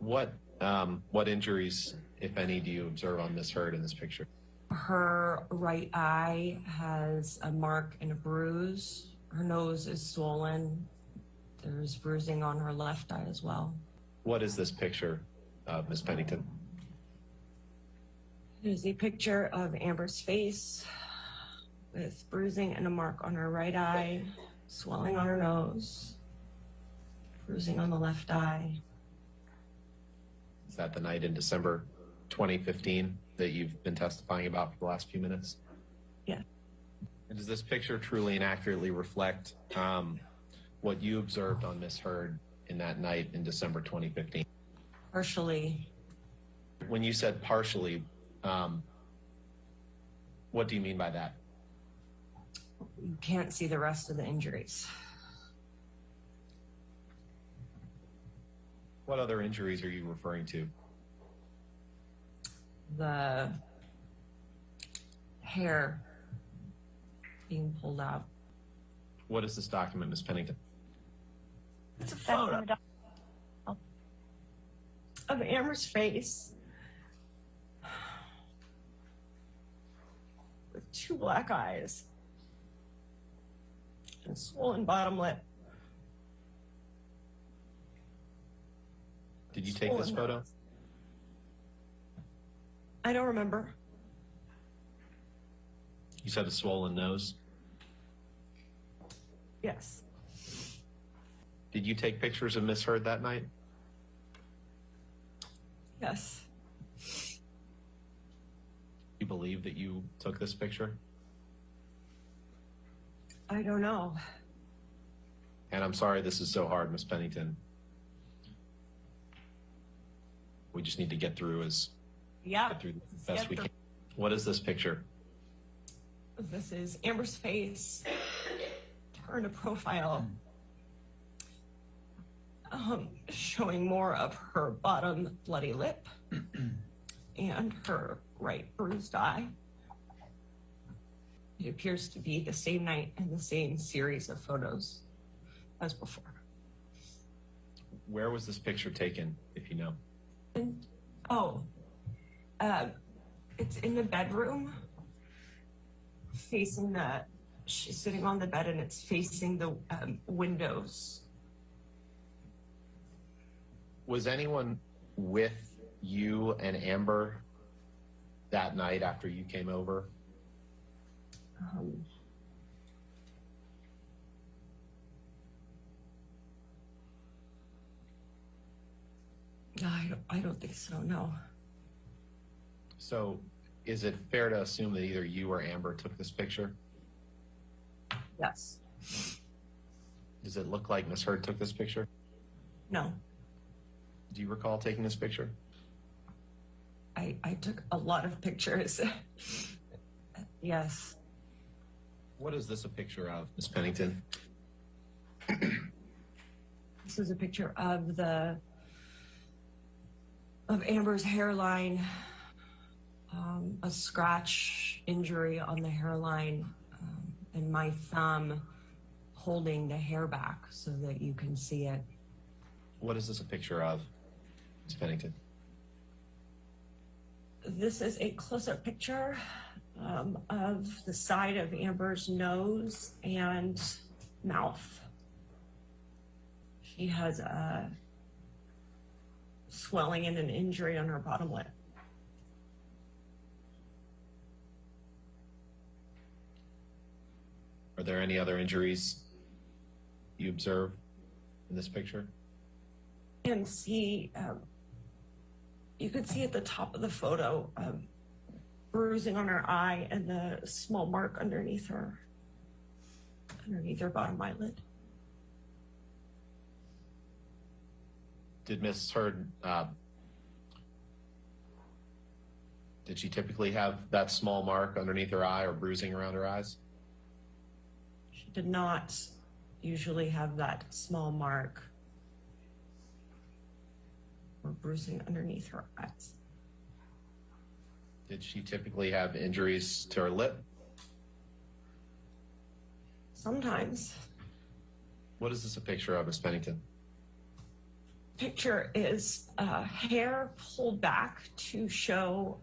What injuries, if any, do you observe on Miss Heard in this picture? Her right eye has a mark and a bruise. Her nose is swollen. There's bruising on her left eye as well. What is this picture of Miss Pennington? It is a picture of Amber's face with bruising and a mark on her right eye, swelling on her nose, bruising on the left eye. Is that the night in December 2015 that you've been testifying about for the last few minutes? Yeah. And does this picture truly and accurately reflect what you observed on Miss Heard in that night in December 2015? Partially. When you said partially, what do you mean by that? You can't see the rest of the injuries. What other injuries are you referring to? The hair being pulled out. What is this document, Ms. Pennington? It's a photo of Amber's face with two black eyes and swollen bottom lip. Did you take this photo? I don't remember. You said a swollen nose? Yes. Did you take pictures of Miss Heard that night? Yes. You believe that you took this picture? I don't know. And I'm sorry this is so hard, Ms. Pennington. We just need to get through as best we can. What is this picture? This is Amber's face turned a profile, showing more of her bottom bloody lip and her right bruised eye. It appears to be the same night and the same series of photos as before. Where was this picture taken, if you know? It's in the bedroom, facing she's sitting on the bed and it's facing the windows. Was anyone with you and Amber that night after you came over? I don't think so, no. So is it fair to assume that either you or Amber took this picture? Yes. Does it look like Miss Heard took this picture? No. Do you recall taking this picture? I took a lot of pictures. Yes. What is this a picture of, Ms. Pennington? This is a picture of Amber's hairline, a scratch injury on the hairline, and my thumb holding the hair back so that you can see it. What is this a picture of, Ms. Pennington? This is a close-up picture of the side of Amber's nose and mouth. She has a swelling and an injury on her bottom lip. Are there any other injuries you observe in this picture? And see, you could see at the top of the photo, bruising on her eye and the small mark underneath her bottom eyelid. Did Miss Heard, did she typically have that small mark underneath her eye or bruising around her eyes? She did not usually have that small mark or bruising underneath her eyes. Did she typically have injuries to her lip? Sometimes. What is this a picture of, Ms. Pennington? picture is hair pulled back to show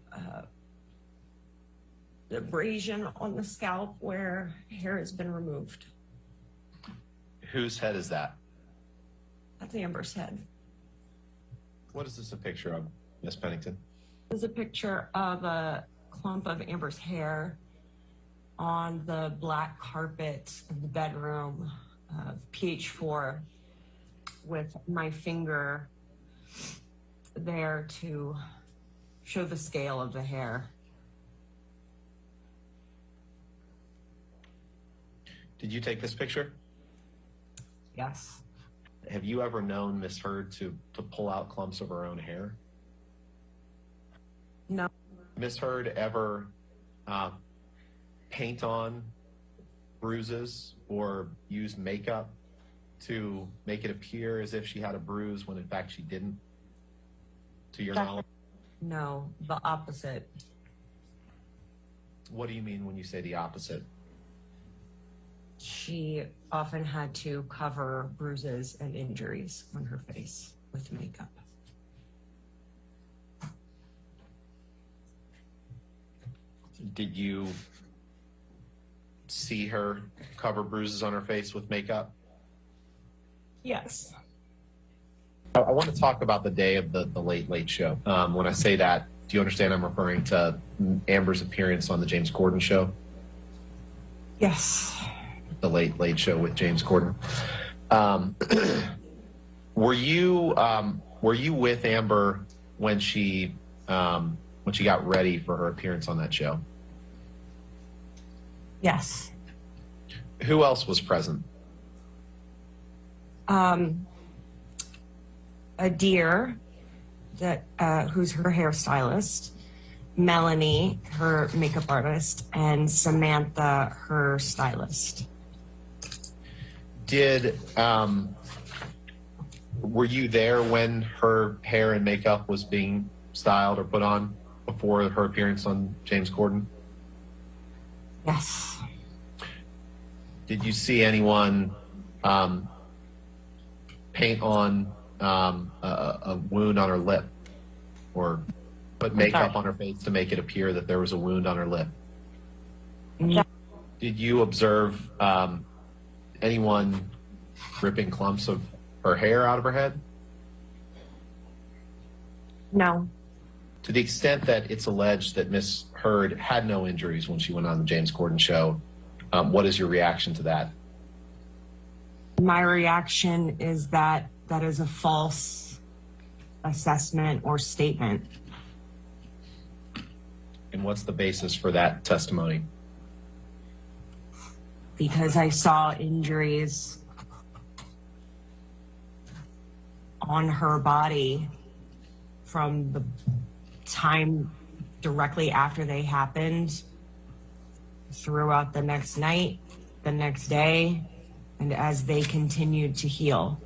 the abrasion on the scalp where hair has been removed. Whose head is that? That's Amber's head. What is this a picture of, Miss Pennington? This is a picture of a clump of Amber's hair on the black carpet of the bedroom of PH4 with my finger there to show the scale of the hair. Did you take this picture? Yes. Have you ever known Miss Heard to pull out clumps of her own hair? No. Miss Heard ever paint on bruises or use makeup to make it appear as if she had a bruise when in fact she didn't, to your knowledge? No, the opposite. What do you mean when you say the opposite? She often had to cover bruises and injuries on her face with makeup. Did you see her cover bruises on her face with makeup? Yes. I want to talk about the day of the Late Late Show. When I say that, do you understand I'm referring to Amber's appearance on the James Corden show? Yes. The Late Late Show with James Corden. Were you with Amber when she got ready for her appearance on that show? Yes. Who else was present? Adir, that who's her hairstylist, Melanie, her makeup artist, and Samantha, her stylist. Were you there when her hair and makeup was being styled or put on before her appearance on James Corden? Yes. Did you see anyone paint on a wound on her lip or put makeup on her face to make it appear that there was a wound on her lip? No. Did you observe anyone ripping clumps of her hair out of her head? No. To the extent that it's alleged that Miss Heard had no injuries when she went on the James Corden show, what is your reaction to that? My reaction is that that is a false assessment or statement. And what's the basis for that testimony? Because I saw injuries on her body from the time directly after they happened throughout the next night, the next day, and as they continued to heal.